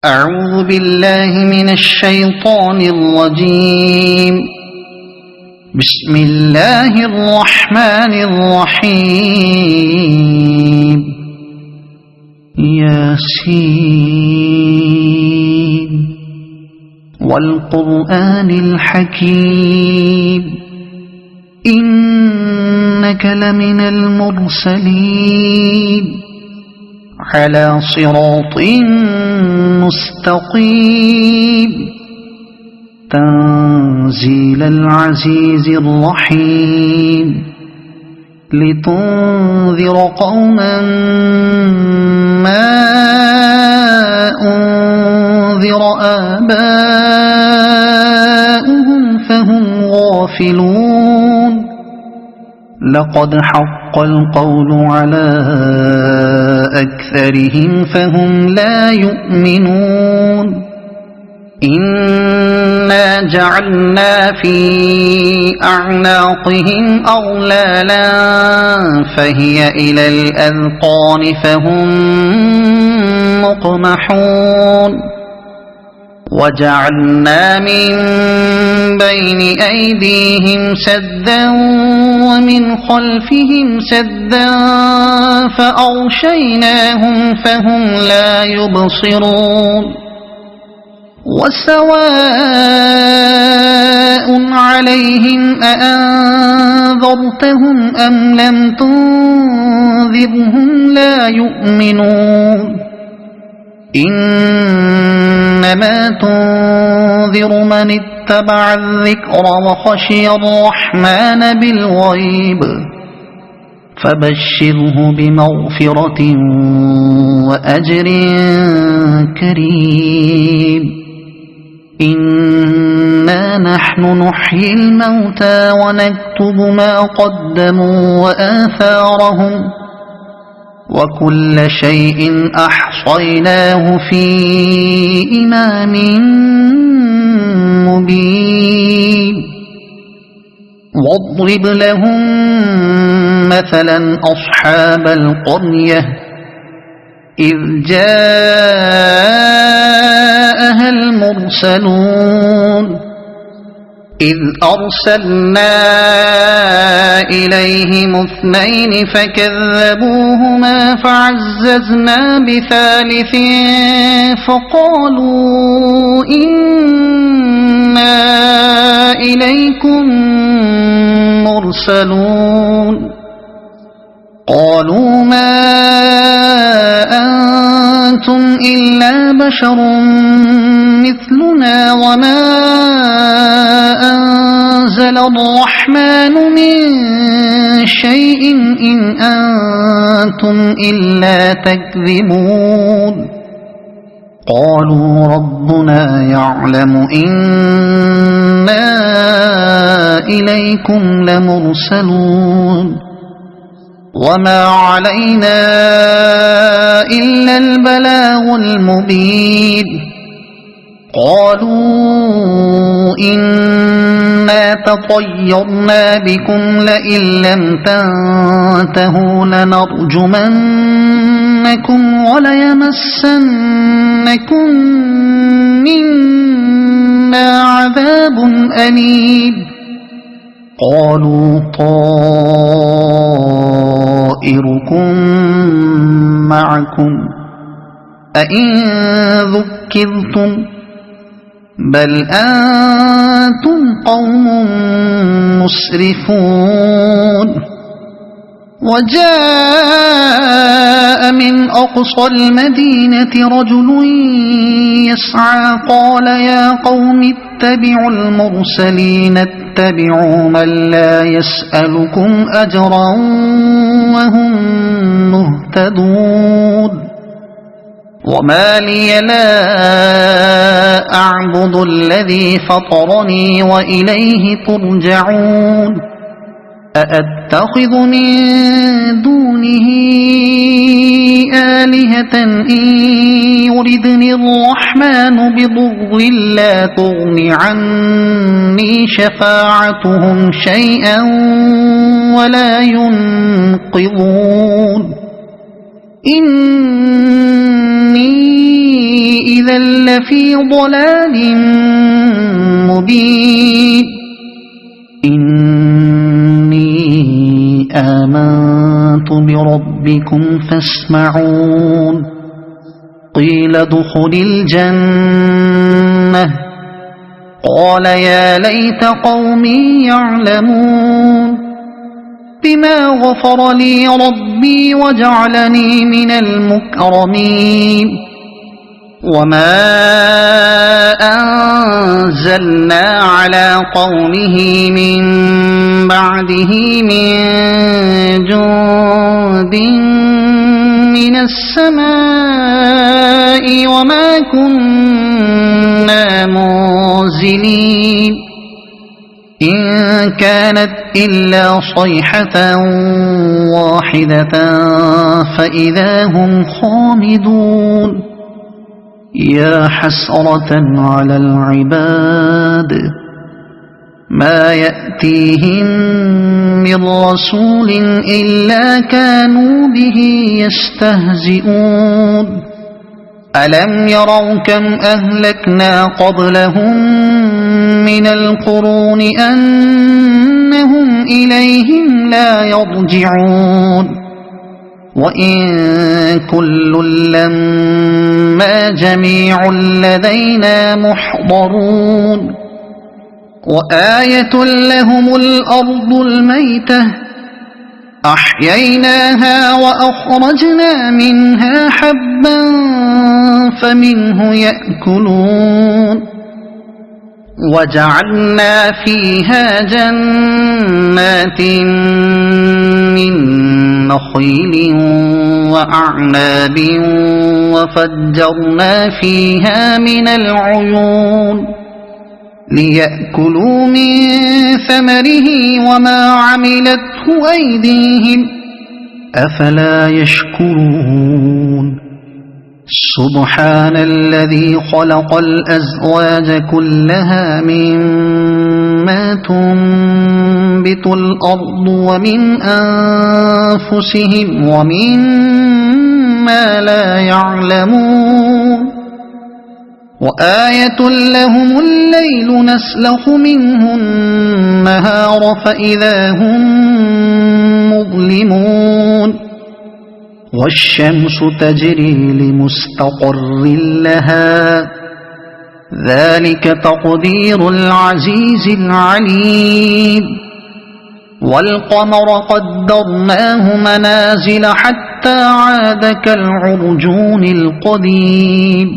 أعوذ بالله من الشيطان الرجيم. بسم الله الرحمن الرحيم. ياسين والقرآن الحكيم إنك لمن المرسلين على صراط مستقيم تنزيل العزيز الرحيم لتنذر قوما ما أنذر آباؤهم فهم غافلون. لقد حق القول على أكثرهم فهم لا يؤمنون. إنا جعلنا في أعناقهم أغلالا فهي إلى الأذقان فهم مقمحون. وجعلنا من بين أيديهم سدا ومن خلفهم سدا فأغشيناهم فهم لا يبصرون. وسواء عليهم أأنذرتهم أم لم تنذرهم لا يؤمنون. إنما تنذر من اتبع الذكر وخشي الرحمن بالغيب فبشره بمغفرة وأجر كريم. إنا نحن نحيي الموتى ونكتب ما قدموا وآثارهم وكل شيء أحصيناه في إمام مبين. واضرب لهم مثلا أصحاب القرية إذ جاءها المرسلون إذ أرسلنا إليهم اثنين فكذبوهما فعززنا بثالث فقالوا إنا إليكم مرسلون. قالوا ما أنتم إلا بشر مثلنا وما أنزل الرحمن من شيء إن أنتم إلا تكذبون. قالوا ربنا يعلم إنا إليكم لمرسلون وما علينا إلا البلاغ المبين. قالوا إنا تطيرنا بكم لئن لم تنتهوا لنرجمنكم وليمسنكم منا عذاب أليم. قالوا طائركم معكم أئن ذكرتم بل أنتم قوم مسرفون. وجاء من أقصى المدينة رجل يسعى قال يا قوم اتبعوا المرسلين اتبعوا من لا يسألكم أجرا وهم مهتدون. وما لي لا أعبد الذي فطرني وإليه ترجعون. أأتخذ من دونه آلهة إن يردني الرحمن بضر لا تغن عني شفاعتهم شيئا ولا ينقذون. إن إني إذا لفي ضلال مبين إني آمنت بربكم فاسمعون قيل ادخل الجنة قال يا ليت قومي يعلمون بما غفر لي ربي وجعلني من المكرمين وما أنزلنا على قومه من بعده من جند من السماء وما كنا منزلين إن كانت إلا صيحة واحدة فإذا هم خامدون يا حسرة على العباد ما يأتيهم من رسول إلا كانوا به يستهزئون ألم يروا كم أهلكنا قبلهم من القرون أنهم إليهم لا يرجعون وإن كل لما جميع لدينا محضرون وآية لهم الأرض الميتة أحييناها وأخرجنا منها حبا فمنه يأكلون وجعلنا فيها جنات من نخيل وأعناب وفجرنا فيها من العيون ليأكلوا من ثمره وما عملته أيديهم أفلا يشكرون سبحان الذي خلق الأزواج كلها مما تنبت الأرض ومن أنفسهم ومما لا يعلمون وآية لهم الليل نسلخ منه النهار فإذا هم مظلمون والشمس تجري لمستقر لها ذلك تقدير العزيز العليم والقمر قدرناه منازل حتى عاد كالعرجون القديم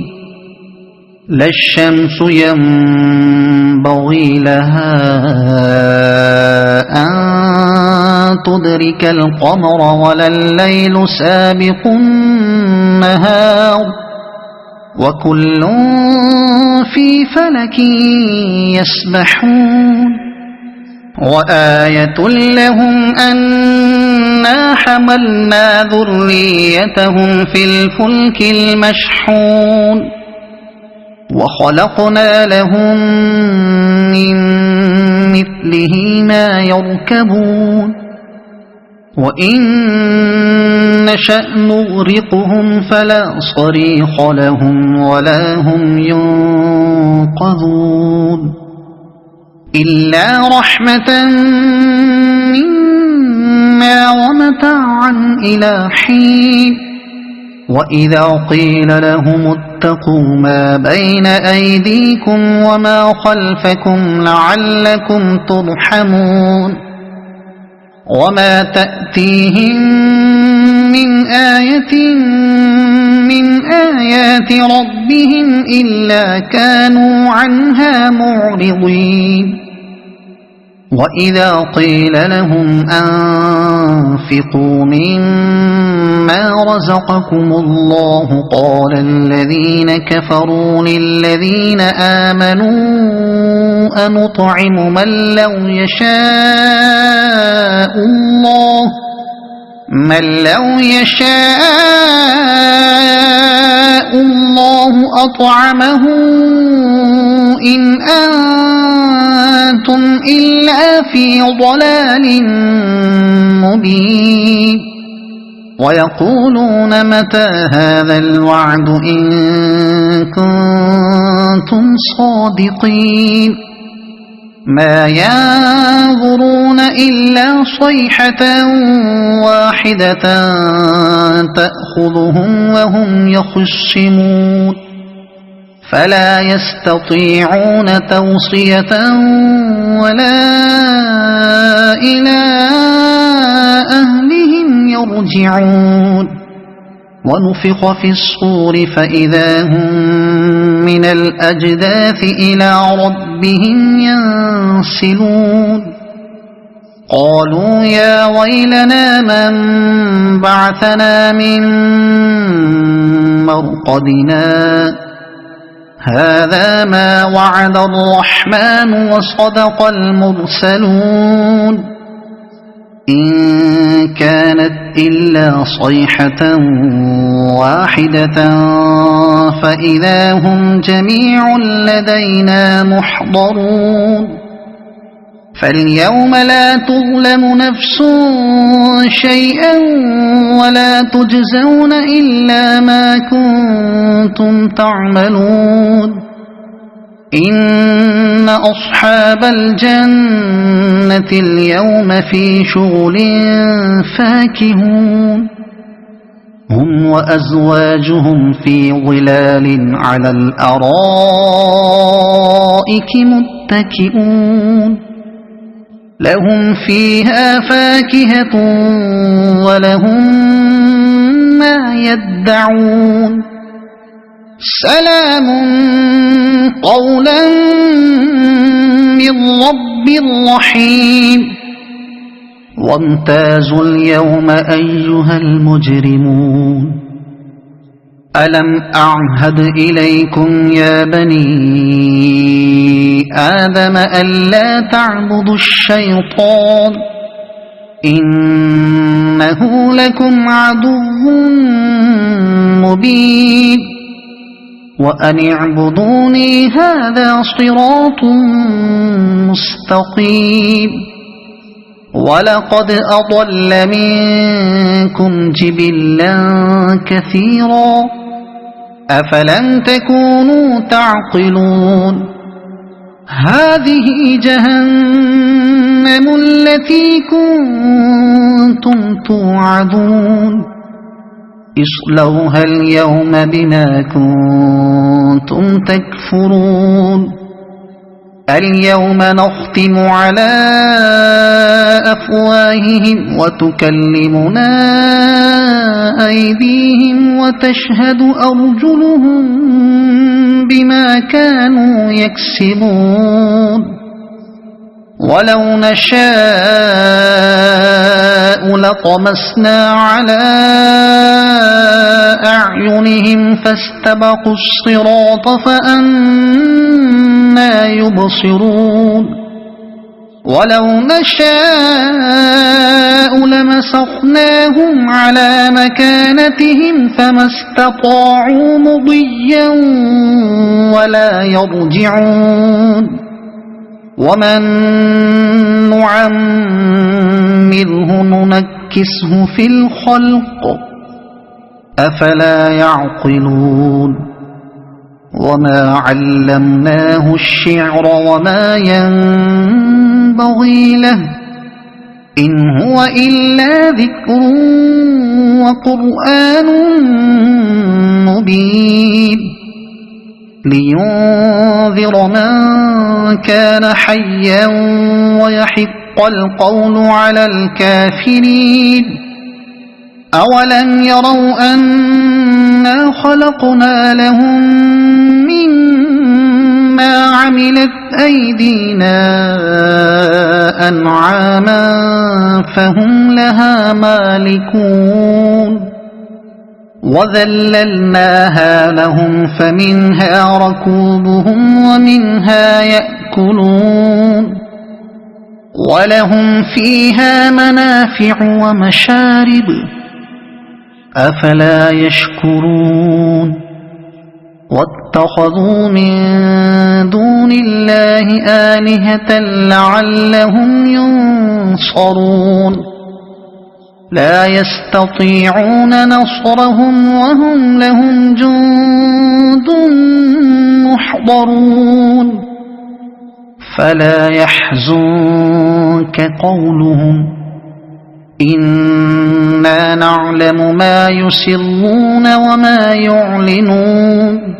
لا الشمس ينبغي لها أن تدرك القمر ولا الليل سابق النهار وكل في فلك يسبحون وآية لهم أنا حملنا ذريتهم في الفلك المشحون وخلقنا لهم من مثله ما يركبون وإن نشأ نغرقهم فلا صريخ لهم ولا هم ينقذون إلا رحمة منا ومتاعا إلى حين وإذا قيل لهم اتقوا ما بين أيديكم وما خلفكم لعلكم ترحمون وما تأتيهم من آية من آيات ربهم إلا كانوا عنها معرضين وإذا قيل لهم أنفقوا مما رزقكم الله قال الذين كفروا للذين آمنوا أنطعم من لو يشاء الله أطعمه إن أنتم إلا في ضلال مبين ويقولون متى هذا الوعد إن كنتم صادقين ما ينظرون إلا صيحة واحدة تأخذهم وهم يخصمون فلا يستطيعون توصية ولا إلى أهلهم يرجعون ونفخ في الصور فإذا هم من الأجداث إلى ربهم ينسلون قالوا يا ويلنا من بعثنا من مرقدنا هذا ما وعد الرحمن وصدق المرسلون إن كانت إلا صيحة واحدة فإذا هم جميع لدينا محضرون فاليوم لا تظلم نفس شيئا ولا تجزون إلا ما كنتم تعملون إن أصحاب الجنة اليوم في شغل فاكهون هم وأزواجهم في ظلال على الأرائك متكئون لهم فيها فاكهة ولهم ما يدعون سلام قولا من رب رحيم وامتازوا اليوم أيها المجرمون ألم أعهد إليكم يا بني آدم ألا تعبدوا الشيطان إنه لكم عدو مبين وأن اعبدوني هذا صراط مستقيم ولقد أضل منكم جبلا كثيرا أفلم تكونوا تعقلون هذه جهنم التي كنتم توعدون اصلوها اليوم بما كنتم تكفرون اليوم نختم على أفواههم وتكلمنا أيديهم وتشهد أرجلهم بما كانوا يكسبون ولو نشاء لطمسنا على أعينهم فاستبقوا الصراط فأنى يبصرون ولو نشاء لمسخناهم على مكانتهم فما استطاعوا مضيا ولا يرجعون ومن نعمره ننكسه في الخلق أفلا يعقلون وما علمناه الشعر وما ينبغي له إن هو إلا ذكر وقرآن مبين لينذر من كان حيا ويحق القول على الكافرين أولم يروا أنا خلقنا لهم مما عملت أيدينا أنعاما فهم لها مالكون وذللناها لهم فمنها ركوبهم ومنها يأكلون ولهم فيها منافع ومشارب أفلا يشكرون واتخذوا من دون الله آلهة لعلهم ينصرون لا يستطيعون نصرهم وهم لهم جند محضرون فلا يحزنك قولهم إنا نعلم ما يسرون وما يعلنون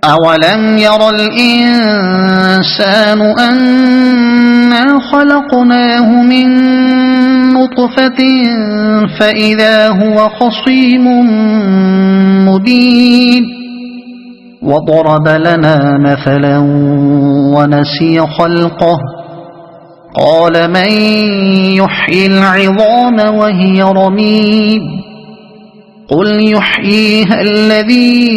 أولم ير الإنسان أنا خلقناه من نطفة فإذا هو خصيم مبين وضرب لنا مثلا ونسي خلقه قال من يحيي العظام وهي رميم قل يحييها الذي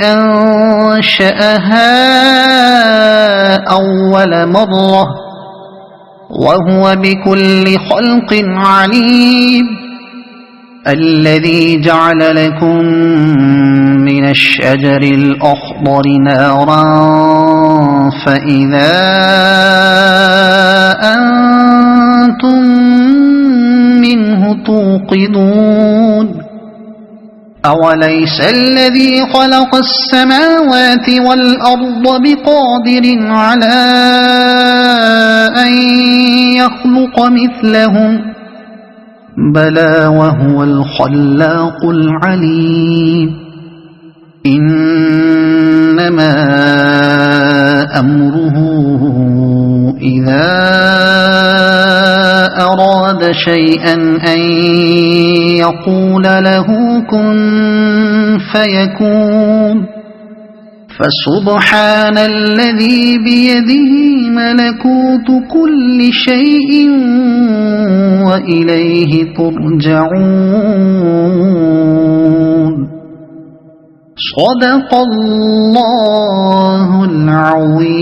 أنشأها أول مرة وهو بكل خلق عليم الذي جعل لكم من الشجر الأخضر نارا فإذا أنتم منه توقدون أوليس الذي خلق السماوات والأرض بقادر على أن يخلق مثلهم بلى وهو الخلاق العليم إنما أمره إذا أراد شيئا أن يقول له كن فيكون فسبحان الذي بيده ملكوت كل شيء وإليه ترجعون صدق الله العظيم.